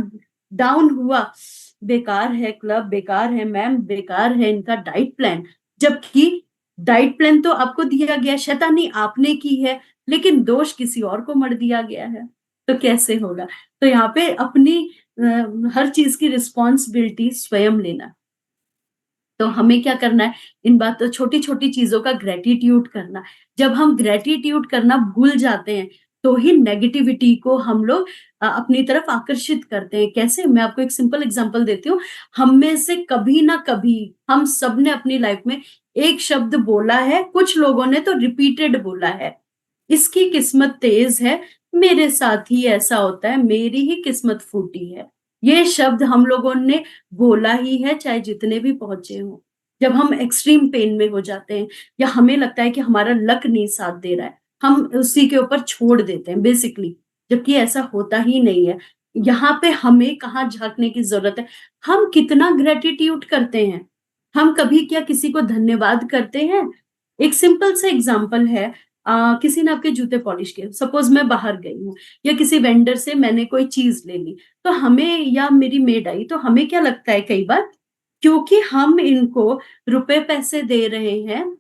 डाउन हुआ, बेकार है क्लब, बेकार है मैम, बेकार है इनका डाइट प्लान। जबकि डाइट प्लान तो आपको दिया गया, शैतानी आपने की है, लेकिन दोष किसी और को मढ़ दिया गया है। तो कैसे होगा? तो यहाँ पे अपनी हर चीज की रिस्पॉन्सिबिलिटी स्वयं लेना। तो हमें क्या करना है, इन बातों छोटी छोटी चीजों का ग्रेटिट्यूड करना। जब हम ग्रेटिट्यूड करना भूल जाते हैं, तो ही नेगेटिविटी को हम लोग अपनी तरफ आकर्षित करते हैं। कैसे? मैं आपको एक सिंपल एग्जांपल देती हूँ। हम में से कभी ना कभी हम सब ने अपनी लाइफ में एक शब्द बोला है, कुछ लोगों ने तो रिपीटेड बोला है, इसकी किस्मत तेज है, मेरे साथ ही ऐसा होता है, मेरी ही किस्मत फूटी है। ये शब्द हम लोगों ने बोला ही है, चाहे जितने भी पहुंचे हों। जब हम एक्सट्रीम पेन में हो जाते हैं या हमें लगता है कि हमारा लक नहीं साथ दे रहा है, हम उसी के ऊपर छोड़ देते हैं बेसिकली, जबकि ऐसा होता ही नहीं है। यहाँ पे हमें कहाँ झांकने की जरूरत है, हम कितना ग्रेटिट्यूड करते हैं, हम कभी क्या किसी को धन्यवाद करते हैं? एक सिंपल सा एग्जाम्पल है, किसी ने आपके जूते पॉलिश किए, सपोज मैं बाहर गई हूँ या किसी वेंडर से मैंने कोई चीज ले ली, तो हमें, या मेरी मेड आई, तो हमें क्या लगता है कई बार, क्योंकि हम इनको रुपए पैसे दे रहे हैं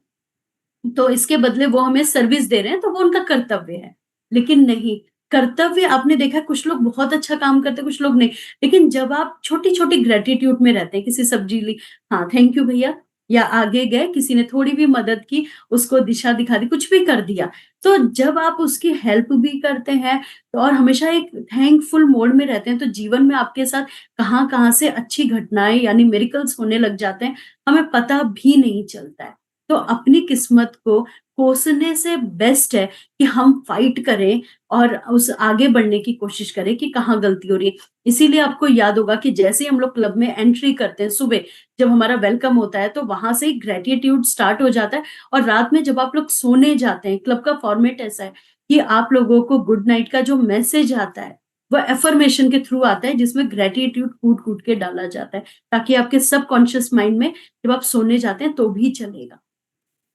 तो इसके बदले वो हमें सर्विस दे रहे हैं, तो वो उनका कर्तव्य है। लेकिन नहीं, कर्तव्य आपने देखा कुछ लोग बहुत अच्छा काम करते हैं, कुछ लोग नहीं। लेकिन जब आप छोटी छोटी ग्रेटिट्यूड में रहते हैं, किसी सब्जी ली, हाँ थैंक यू भैया, या आगे गए किसी ने थोड़ी भी मदद की, उसको दिशा दिखा दी, कुछ भी कर दिया, तो जब आप उसकी हेल्प भी करते हैं तो और हमेशा एक थैंकफुल मोड में रहते हैं, तो जीवन में आपके साथ कहाँ कहाँ से अच्छी घटनाएं यानी मेरिकल्स होने लग जाते हैं, हमें पता भी नहीं चलता है। तो अपनी किस्मत को कोसने से बेस्ट है कि हम फाइट करें और उस आगे बढ़ने की कोशिश करें कि कहाँ गलती हो रही है। इसीलिए आपको याद होगा कि जैसे ही हम लोग क्लब में एंट्री करते हैं सुबह, जब हमारा वेलकम होता है, तो वहां से ही ग्रेटिट्यूड स्टार्ट हो जाता है। और रात में जब आप लोग सोने जाते हैं, क्लब का फॉर्मेट ऐसा है कि आप लोगों को गुड नाइट का जो मैसेज आता है वो एफर्मेशन के थ्रू आता है, जिसमें ग्रेटिट्यूड कूट कूट के डाला जाता है, ताकि आपके सबकॉन्शियस माइंड में जब आप सोने जाते हैं तो भी चलेगा।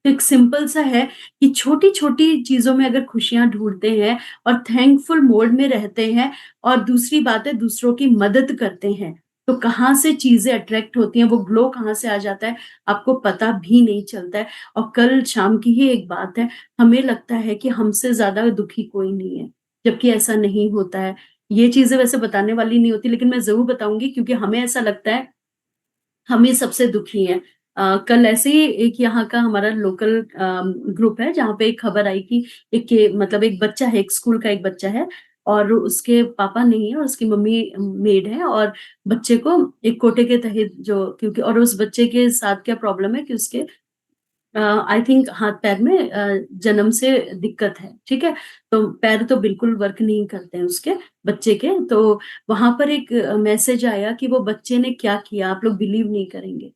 तो एक सिंपल सा है कि छोटी-छोटी चीज़ों में अगर खुशियाँ ढूँढते हैं और थैंकफुल मोड में रहते हैं, और दूसरी बात है दूसरों की मदद करते हैं, तो कहाँ से चीज़ें अट्रैक्ट होती हैं, वो ग्लो कहाँ से आ जाता है, आपको पता भी नहीं चलता है। और कल शाम की ही एक बात है, हमें लगता है कि हमसे ज़्यादा दुखी कोई नहीं है, जबकि ऐसा नहीं होता है। ये चीज़ें वैसे बताने वाली नहीं होती, लेकिन मैं ज़रूर बताऊँगी क्योंकि हमें ऐसा लगता है हम ही सबसे दुखी हैं। कल ऐसे ही एक यहाँ का हमारा लोकल ग्रुप है जहाँ पे एक खबर आई कि एक के मतलब एक बच्चा है, एक स्कूल का एक बच्चा है और उसके पापा नहीं है और उसकी मम्मी मेड है, और बच्चे को एक कोटे के तहत जो, क्योंकि और उस बच्चे के साथ क्या प्रॉब्लम है कि उसके आई थिंक हाथ-पैर में जन्म से दिक्कत है, ठीक है? तो पैर तो बिल्कुल वर्क नहीं करते हैं उसके, बच्चे के। तो वहाँ पर एक मैसेज आया कि वो बच्चे ने क्या किया, आप लोग बिलीव नहीं करेंगे।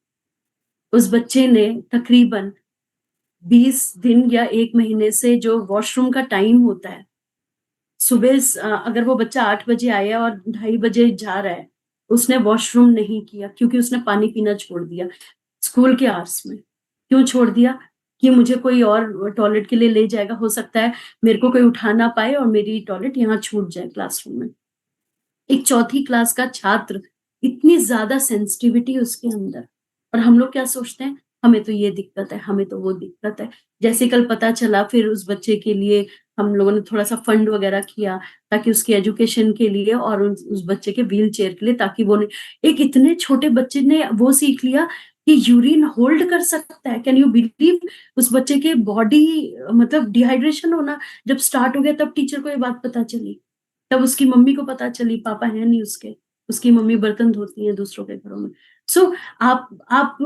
उस बच्चे ने तकरीबन 20 दिन या 1 महीने से जो वॉशरूम का टाइम होता है, सुबह अगर वो बच्चा 8 बजे आया और 2:30 बजे जा रहा है, उसने वॉशरूम नहीं किया क्योंकि उसने पानी पीना छोड़ दिया, स्कूल के आवर्स में। क्यों छोड़ दिया? कि मुझे कोई और टॉयलेट के लिए ले जाएगा, हो सकता है मेरे को कोई उठा ना पाए और मेरी टॉयलेट यहाँ छूट जाए क्लासरूम में। एक चौथी क्लास का छात्र, इतनी ज़्यादा सेंसिटिविटी उसके अंदर, और हम लोग क्या सोचते हैं, हमें तो ये दिक्कत है, हमें तो वो दिक्कत है। जैसे कल पता चला फिर उस बच्चे के लिए हम लोगों ने थोड़ा-सा फंड वगैरह किया ताकि उसकी एजुकेशन के लिए और उस बच्चे के व्हीलचेयर के लिए ताकि वो एक इतने छोटे बच्चे ने वो सीख लिया कि यूरिन होल्ड कर सकता है। कैन यू बिलीव उस बच्चे के बॉडी मतलब डिहाइड्रेशन होना जब स्टार्ट हो गया तब टीचर को ये बात पता चली। तब उसकी मम्मी को पता चली, पापा हैं नहीं उसके, उसकी मम्मी बर्तन धोती हैं दूसरों के घरों में। सो आप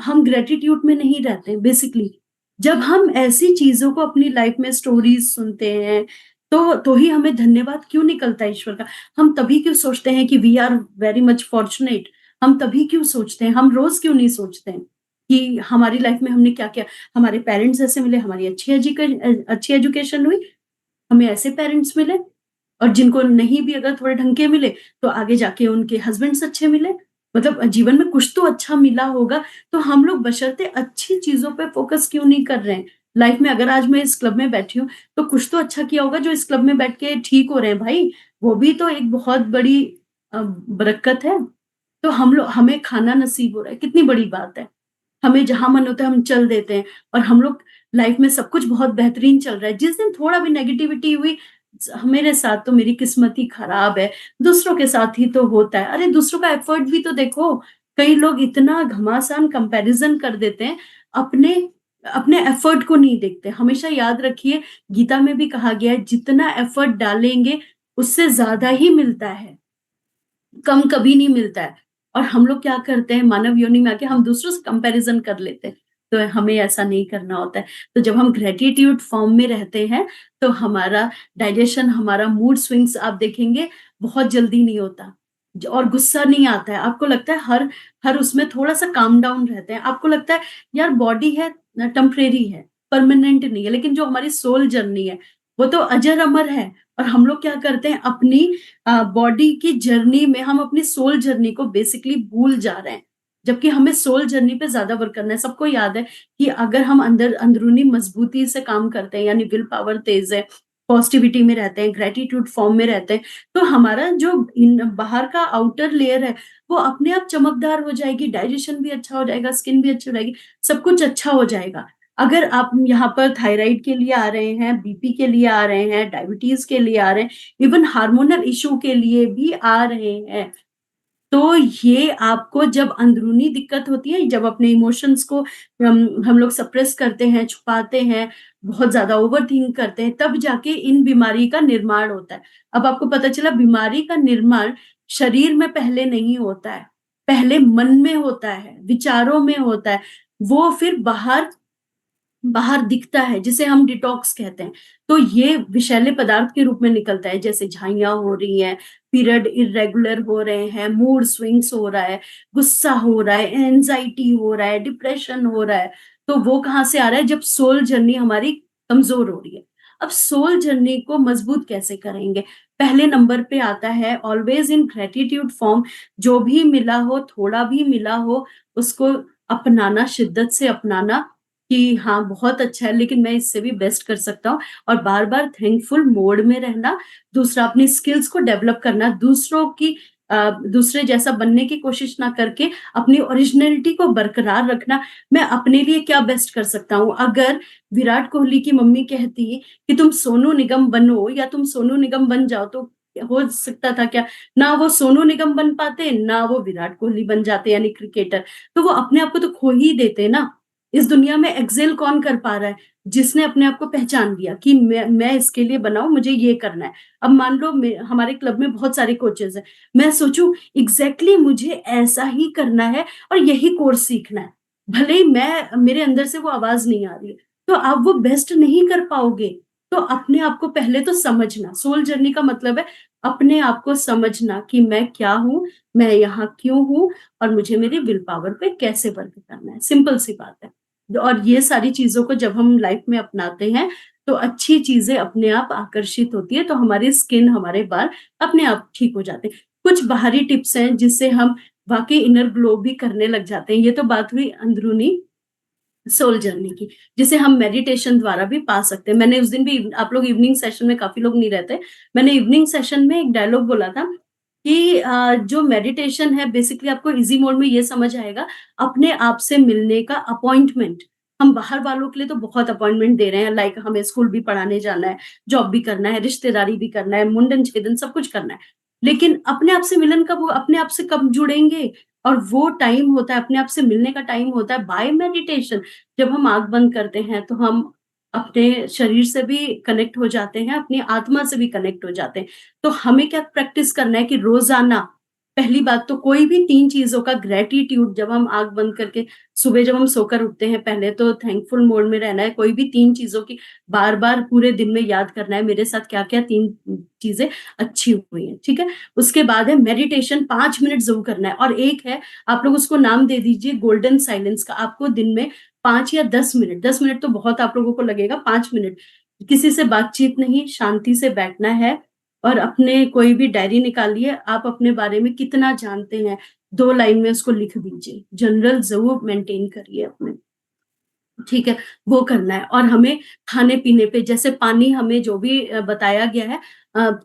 हम ग्रैटिट्यूड में नहीं रहते हैं बेसिकली। जब हम ऐसी चीज़ों को अपनी लाइफ में स्टोरीज़ सुनते हैं, तो ही हमें धन्यवाद क्यों निकलता है ईश्वर का। हम तभी क्यों सोचते हैं कि we are very much fortunate. हम तभी क्यों सोचते हैं, हम रोज़ क्यों नहीं सोचते हैं कि हमारी लाइफ में हमने क्या-क्या हमारे पेरेंट्स ऐसे मिले, हमारी अच्छी एजुकेशन हुई, हमें ऐसे पेरेंट्स मिले और जिनको नहीं भी अगर थोड़े ढंग के मिले, तो आगे जाके उनके हस्बैंड्स अच्छे मिले। मतलब जीवन में कुछ तो अच्छा मिला होगा, तो हम लोग बशर्ते अच्छी चीज़ों पे फ़ोकस क्यों नहीं कर रहे हैं? लाइफ़ में अगर आज मैं इस क्लब में बैठी हूँ, तो कुछ तो अच्छा किया होगा जो इस क्लब में बैठ के ठीक हो रहे हैं भाई, वो भी तो एक बहुत बड़ी बरक़्क़त है। तो हमें खाना नसीब हो रहा है, कितनी बड़ी बात है। हमें जहाँ मन होता है हम चल देते हैं और हम लोग लाइफ में सब कुछ बहुत बेहतरीन चल रहा है। जिस दिन थोड़ा भी नेगेटिविटी हुई मेरे साथ तो मेरी किस्मत ही खराब है, दूसरों के साथ ही तो होता है। अरे दूसरों का एफर्ट भी तो देखो, कई लोग इतना घमासान कंपैरिज़न कर देते हैं, अपने अपने एफर्ट को नहीं देखते। हमेशा याद रखिए गीता में भी कहा गया है जितना एफर्ट डालेंगे उससे ज़्यादा ही मिलता है। कम कभी नहीं मिलता है। और हम लोग क्या करते हैं मानव योनि में आके हम दूसरों से कंपैरिज़न कर लेते हैं। तो हमें ऐसा नहीं करना होता है। तो जब हम ग्रैटिट्यूड फॉर्म में रहते हैं, तो हमारा डाइजेशन, हमारा मूड स्विंग्स आप देखेंगे बहुत जल्दी नहीं होता। और गुस्सा नहीं आता है। आपको लगता है हर हर उसमें थोड़ा-सा काम डाउन रहते हैं। आपको लगता है यार बॉडी है टेम्परेरी है, परमानेंट नहीं है। लेकिन जो हमारी सोल जर्नी है, वो तो अजर अमर है। और हम लोग क्या करते हैं अपनी बॉडी की जर्नी में हम अपनी सोल जर्नी को बेसिकली भूल जा रहे हैं। जबकि हमें सोल जर्नी पे ज़्यादा वर्क करना है। सबको याद है कि अगर हम अंदरूनी मजबूती से काम करते हैं यानी विल पावर तेज़ है, पॉजिटिविटी में रहते हैं, ग्रैटिट्यूड फॉर्म में रहते हैं, तो हमारा जो बाहर का आउटर लेयर है, वो अपने आप चमकदार हो जाएगी, डाइजेशन भी अच्छा हो जाएगा, स्किन भी अच्छी हो जाएगी, सब कुछ अच्छा हो जाएगा। अगर आप यहाँ पर थायराइड के लिए आ रहे हैं, बीपी के लिए आ रहे हैं, डायबिटीज़ के लिए आ रहे हैं, इवन हार्मोनल इश्यू के लिए भी आ रहे हैं, तो ये आपको जब अंदरूनी दिक्कत होती है, जब अपने इमोशंस को हम लोग सप्रेस करते हैं, छुपाते हैं, बहुत ज़्यादा ओवरथिंक करते हैं, तब जाके इन बीमारी का निर्माण होता है। अब आपको पता चला बीमारी का निर्माण शरीर में पहले नहीं होता है, पहले मन में होता है, विचारों में होता है, वो फिर बाहर बाहर दिखता है, जिसे हम डिटॉक्स कहते हैं। तो ये विषैले पदार्थ के रूप में निकलता है, जैसे झाइयाँ हो रही हैं, पीरियड इर्रेगुलर हो रहे हैं, मूड स्विंग्स हो रहा है, गुस्सा हो रहा है, एंग्ज़ायटी हो रहा है, डिप्रेशन हो रहा है। तो वो कहाँ से आ रहा है? जब सोल जर्नी हमारी कमज़ोर हो रही है। अब सोल जर्नी को मज़बूत कैसे करेंगे? पहले नंबर पे आता है ऑलवेज़ इन ग्रैटिट्यूड फॉर्म जो भी मिला हो, थोड़ा भी मिला हो, उसको अपनाना, शिद्दत से अपनाना कि हाँ, बहुत अच्छा है लेकिन मैं इससे भी बेस्ट कर सकता हूँ और बार-बार थैंकफुल मोड में रहना, दूसरा अपनी स्किल्स को डेवलप करना, दूसरे जैसा बनने की कोशिश ना करके अपनी ओरिजिनैलिटी को बरकरार रखना, मैं अपने लिए क्या बेस्ट कर सकता हूँ? अगर विराट कोहली की मम्मी कहती कि तुम सोनू निगम बनो या तुम सोनू निगम बन जाओ, तो हो सकता था क्या? ना वो सोनू निगम बन पाते, ना वो विराट कोहली बन जाते यानी क्रिकेटर। तो वो अपने आप को तो खो ही देते ना। इस दुनिया में एक्सेल कौन कर पा रहा है? जिसने अपने आप को पहचान लिया कि मैं इसके लिए बना हूँ, मुझे ये करना है। अब मान लो हमारे क्लब में बहुत सारे कोचेज़ हैं। मैं सोचूँ एग्ज़ैक्टली मुझे ऐसा ही करना है और यही कोर्स सीखना है। भले ही मेरे अंदर से वो आवाज़ नहीं आ रही है, तो आप वो बेस्ट नहीं कर पाओगे। तो अपने आप को पहले तो समझना, सोल जर्नी का मतलब है अपने आप को समझना कि मैं क्या हूँ, मैं यहाँ क्यों हूँ और मुझे मेरी विल पावर पे कैसे वर्क करना है। सिंपल सी बात है। और ये सारी चीज़ों को जब हम लाइफ में अपनाते हैं, तो अच्छी चीज़ें अपने आप आकर्षित होती है, तो हमारी स्किन, हमारे बाल अपने आप ठीक हो जाते हैं। कुछ बाहरी टिप्स हैं जिससे हम वाक़ई इनर ग्लो भी करने लग जाते हैं। ये तो बात हुई अंदरूनी सोल जर्नी की, जिसे हम मेडिटेशन द्वारा भी पा सकते हैं। मैंने उस दिन भी आप लोग इवनिंग सेशन में काफ़ी लोग नहीं रहते। मैंने इवनिंग सेशन में एक डायलॉग बोला था कि जो मेडिटेशन है बेसिकली आपको ईज़ी मोड में ये समझ आएगा, अपने आप से मिलने का अपॉइंटमेंट। हम बाहर वालों के लिए तो बहुत अपॉइंटमेंट दे रहे हैं, लाइक हमें स्कूल भी पढ़ाने जाना है, जॉब भी करना है, रिश्तेदारी भी करना है, मुंडन-छेदन सब कुछ करना है। लेकिन अपने आप से मिलन कब, वो अपने आप से कब जुड़ेंगे? और वो टाइम होता है, अपने आप से मिलने का टाइम होता है बाय मेडिटेशन। जब हम आँख बंद करते हैं, तो हम अपने शरीर से भी कनेक्ट हो जाते हैं, अपनी आत्मा से भी कनेक्ट हो जाते हैं। तो हमें क्या प्रैक्टिस करना है कि रोज़ाना पहली बात तो कोई भी 3 चीज़ों का ग्रैटिट्यूड, जब हम आँख बंद करके सुबह जब हम सोकर उठते हैं, पहले तो थैंकफुल मोड में रहना है। कोई भी 3 चीज़ों की बार-बार पूरे दिन में याद करना है, मेरे साथ क्या-क्या 3 चीज़ें अच्छी हुई हैं, ठीक है? उसके बाद है मेडिटेशन 5 मिनट ज़रूर करना है, और एक है, आप लोग उसको नाम दे दीजिए गोल्डन साइलेंस का। आपको दिन में 5 या 10 मिनट, 10 मिनट तो बहुत आप लोगों को लगेगा, 5 मिनट किसी से बातचीत नहीं, शांति से बैठना है और अपने कोई भी डायरी निकालिए, आप अपने बारे में कितना जानते हैं, 2 लाइन में उसको लिख दीजिए। जनरल ज़रूर मेंटेन करिए अपने। ठीक है, वो करना है। और हमें खाने-पीने पे, जैसे पानी हमें जो भी बताया गया है,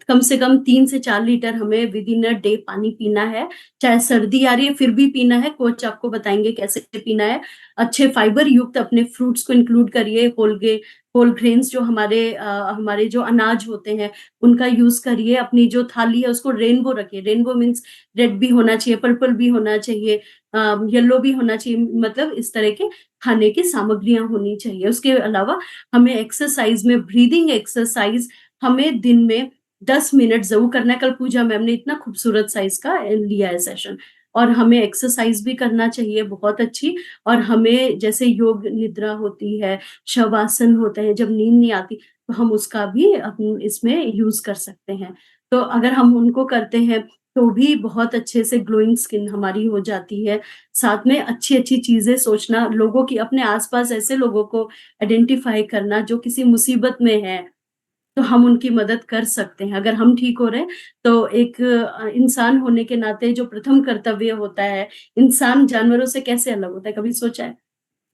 कम से कम 3 से 4 लीटर हमें विदिन अ डे पानी पीना है। चाहे सर्दी आ रही है फिर भी पीना है, कोच आपको बताएँगे कैसे पीना है। अच्छे फाइबर युक्त अपने फ्रूट्स को इंक्लूड करिए, होल ग्रेन्स जो हमारे जो अनाज होते हैं, उनका यूज़ करिए। अपनी जो थाली है उसको रेनबो रखिए, रेनबो मीन्स रेड भी होना चाहिए, पर्पल भी होना चाहिए, येलो भी होना चाहिए, मतलब इस तरह के खाने की सामग्रियाँ होनी चाहिए। उसके अलावा हमें एक्सरसाइज़ में, ब्रीथिंग एक्सरसाइज़ हमें दिन में 10 मिनट ज़रूर करना है। कल पूजा मैम ने इतना खूबसूरत सा इसका लिया है सेशन। और हमें एक्सरसाइज़ भी करना चाहिए बहुत अच्छी। और हमें जैसे योग निद्रा होती है, शवासन होते हैं, जब नींद नहीं आती, तो हम उसका भी इसमें यूज़ कर सकते हैं। तो अगर हम उनको करते हैं, तो भी बहुत अच्छे से ग्लोइंग स्किन हमारी हो जाती है। साथ में अच्छी-अच्छी चीज़ें सोचना, लोगों की, अपने आस-पास ऐसे लोगों को आइडेंटिफ़ाई करना जो किसी मुसीबत में हैं, तो हम उनकी मदद कर सकते हैं। अगर हम ठीक हो रहे हैं, तो एक इंसान होने के नाते जो प्रथम कर्तव्य होता है, इंसान जानवरों से कैसे अलग होता है, कभी सोचा है?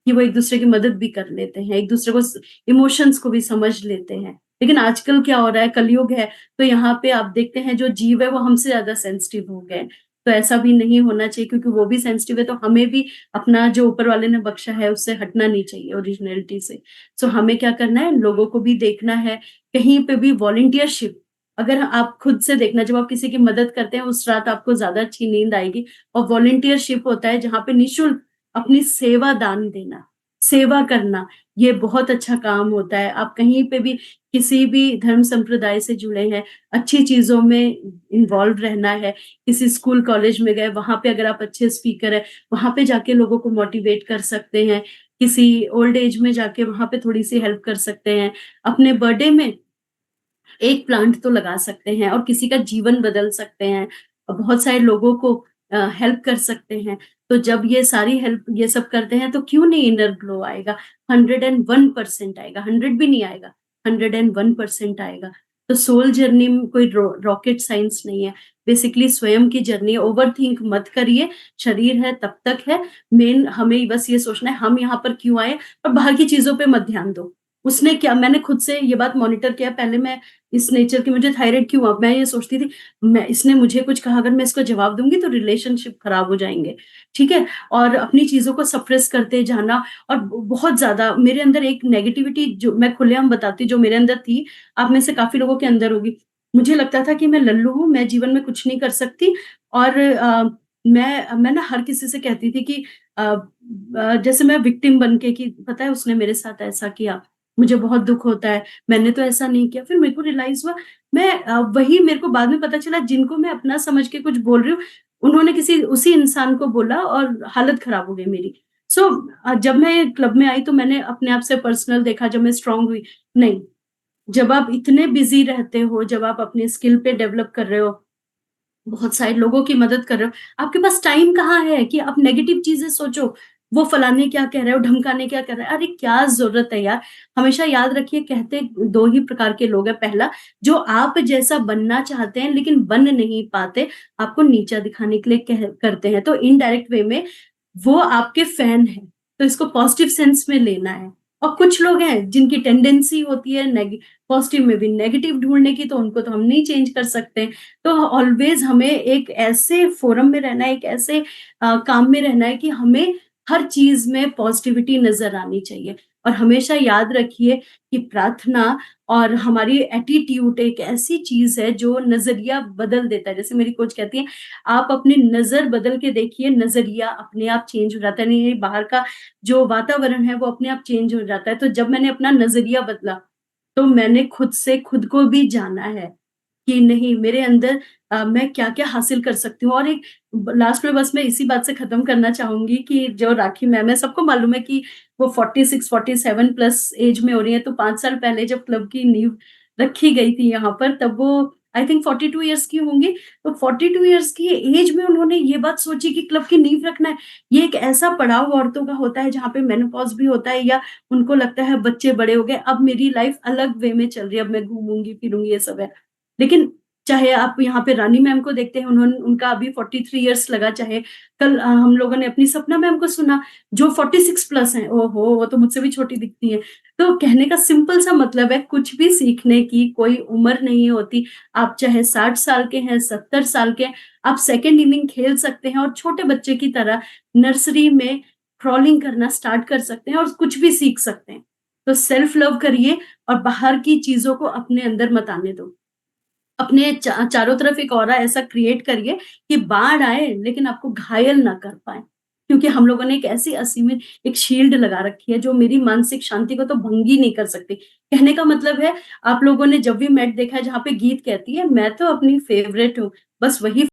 कि वो एक-दूसरे की मदद भी कर लेते हैं, एक-दूसरे को इमोशंस को भी समझ लेते हैं। लेकिन आजकल क्या हो रहा है, कलयुग है, तो यहाँ पे आप देखते हैं जो जीव है वो हमसे ज़्यादा सेंसिटिव हो गए हैं। तो ऐसा भी नहीं होना चाहिए, क्योंकि वो भी सेंसिटिव है, तो हमें भी अपना जो ऊपर वाले ने बख्शा है उससे हटना नहीं चाहिए, ओरिजिनैलिटी से। सो हमें क्या करना है, लोगों को भी देखना है, कहीं पे भी वॉलंटियरशिप, अगर आप खुद से देखना, जब आप किसी की मदद करते हैं उस रात आपको ज़्यादा अच्छी नींद आएगी। और वॉलंटियरशिप होता है जहाँ पे निःशुल्क अपनी सेवा दान देना, सेवा करना, ये बहुत अच्छा काम होता है। आप कहीं पे भी किसी भी धर्म संप्रदाय से जुड़े हैं, अच्छी चीज़ों में इन्वॉल्व रहना है, किसी स्कूल कॉलेज में गए, वहाँ पे अगर आप अच्छे स्पीकर हैं, वहाँ पे जाके लोगों को मोटिवेट कर सकते हैं, किसी ओल्ड एज में जाके वहाँ पे थोड़ी-सी हेल्प कर सकते हैं। अपने बर्थडे में एक प्लांट तो लगा सकते हैं और किसी का जीवन बदल सकते हैं। बहुत सारे लोगों को हेल्प कर सकते हैं। तो जब ये सारी हेल्प ये सब करते हैं, तो क्यों नहीं इनर ग्लो आएगा? 101% आएगा, 100 भी नहीं आएगा, 101% आएगा। तो सोल जर्नी में कोई रॉकेट साइंस नहीं है। बेसिकली स्वयं की जर्नी है, ओवरथिंक मत करिए, शरीर है तब तक है। मेन हमें बस ये सोचना है हम यहाँ पर क्यों आए, और बाहर की चीज़ों पे मत ध्यान दो। उसने क्या, मैंने खुद से ये बात मॉनिटर किया, पहले मैं इस नेचर की, मुझे थायराइड क्यों हुआ? मैं ये सोचती थी, मैं इसने मुझे कुछ कहा, अगर मैं इसको जवाब दूँगी तो रिलेशनशिप खराब हो जाएँगे, ठीक है? और अपनी चीज़ों को सप्रेस करते जाना, और बहुत ज़्यादा मेरे अंदर एक नेगेटिविटी, जो मैं खुलेआम बताती हूँ, जो मेरे अंदर थी, आप में से काफ़ी लोगों के अंदर होगी। मुझे लगता था कि मैं लल्लू हूँ, मैं जीवन में कुछ नहीं कर सकती। और मैं ना हर किसी से कहती थी कि जैसे मैं विक्टिम बन के, कि पता है उसने मेरे साथ ऐसा किया, मुझे बहुत दुःख होता है। मैंने तो ऐसा नहीं किया। फिर मेरे को रियलाइज़ हुआ, वही मेरे को बाद में पता चला, जिनको मैं अपना समझ के कुछ बोल रही हूँ, उन्होंने किसी उसी इंसान को बोला और हालत खराब हो गई मेरी। सो जब मैं क्लब में आई तो मैंने अपने आप से पर्सनल देखा, जब मैं स्ट्रॉन्ग हुई, नहीं, जब आप इतने बिज़ी रहते हो, जब आप अपनी स्किल पे डेवलप कर रहे हो, बहुत सारे लोगों की मदद कर रहे हो, आपके पास टाइम कहाँ है कि आप नेगेटिव चीज़ें सोचो, वो फलाने क्या कह रहे हो, ढमकाने क्या कर रहा है, अरे क्या ज़रूरत है यार। हमेशा याद रखिए, कहते 2 ही प्रकार के लोग हैं, पहला जो आप जैसा बनना चाहते हैं लेकिन बन नहीं पाते, आपको नीचा दिखाने के लिए करते हैं, तो इनडायरेक्ट वे में वो आपके फैन हैं, तो इसको पॉजिटिव सेंस में लेना है। और कुछ लोग हैं जिनकी टेंडेंसी होती है पॉजिटिव में भी नेगेटिव ढूँढने की, तो उनको तो हम नहीं चेंज कर सकते। तो ऑलवेज़ हमें एक ऐसे फोरम में रहना है, एक ऐसे काम में रहना है कि हमें हर चीज़ में पॉजिटिविटी नज़र आनी चाहिए। और हमेशा याद रखिए कि प्रार्थना और हमारी एटीट्यूड एक ऐसी चीज़ है जो नज़रिया बदल देता है। जैसे मेरी कोच कहती है, आप अपनी नज़र बदल के देखिए, नज़रिया अपने आप चेंज हो जाता है। नहीं, बाहर का जो वातावरण है वो अपने आप चेंज हो जाता है। तो जब मैंने अपना नज़रिया बदला, तो मैंने खुद से खुद को भी जाना है कि नहीं, मेरे अंदर मैं क्या-क्या हासिल कर सकती हूँ। और एक लास्ट में बस मैं इसी बात से ख़त्म करना चाहूँगी कि जो राखी मैम है, सबको मालूम है कि वो 46-47 प्लस ऐज में हो रही हैं। तो 5 साल पहले जब क्लब की नींव रखी गई थी यहाँ पर, तब वो आई थिंक 42 इयर्स की होंगी। तो 42 इयर्स की ऐज में उन्होंने ये बात सोची कि क्लब की नींव रखना है। ये एक ऐसा पड़ाव औरतों का होता है जहाँ पे मेनोपॉज़ भी होता है, या उनको लगता है बच्चे बड़े हो गए, अब मेरी लाइफ़ अलग वे में चल रही है, अब मैं घूमूँगी, फिरूँगी, ये सब है। लेकिन चाहे आप यहाँ पे रानी मैम को देखते हैं, उनका अभी 43 इयर्स लगा, चाहे कल हम लोगों ने अपनी सपना मैम को सुना, जो 46 प्लस हैं, ओहो! वो तो मुझसे भी छोटी दिखती हैं। तो कहने का सिंपल सा मतलब है, कुछ भी सीखने की कोई उम्र नहीं होती। आप चाहे 60 साल के हैं, 70 साल के हैं, आप सेकंड इनिंग खेल सकते हैं और छोटे बच्चे की तरह नर्सरी में क्राउलिंग करना स्टार्ट कर सकते हैं और कुछ भी सीख सकते हैं। तो सेल्फ लव करिए और बाहर की चीज़ों को अपने अंदर मत आने दो। अपने चारों तरफ एक ऑरा ऐसा क्रिएट करिए कि बाढ़ आए लेकिन आपको घायल ना कर पाए। क्योंकि हम लोगों ने एक ऐसी असीमित एक शील्ड लगा रखी है जो मेरी मानसिक शांति को तो भंग ही नहीं कर सकती। कहने का मतलब है, आप लोगों ने जब भी मैट देखा है जहाँ पे गीत कहती है, मैं तो अपनी फेवरेट हूँ, बस वही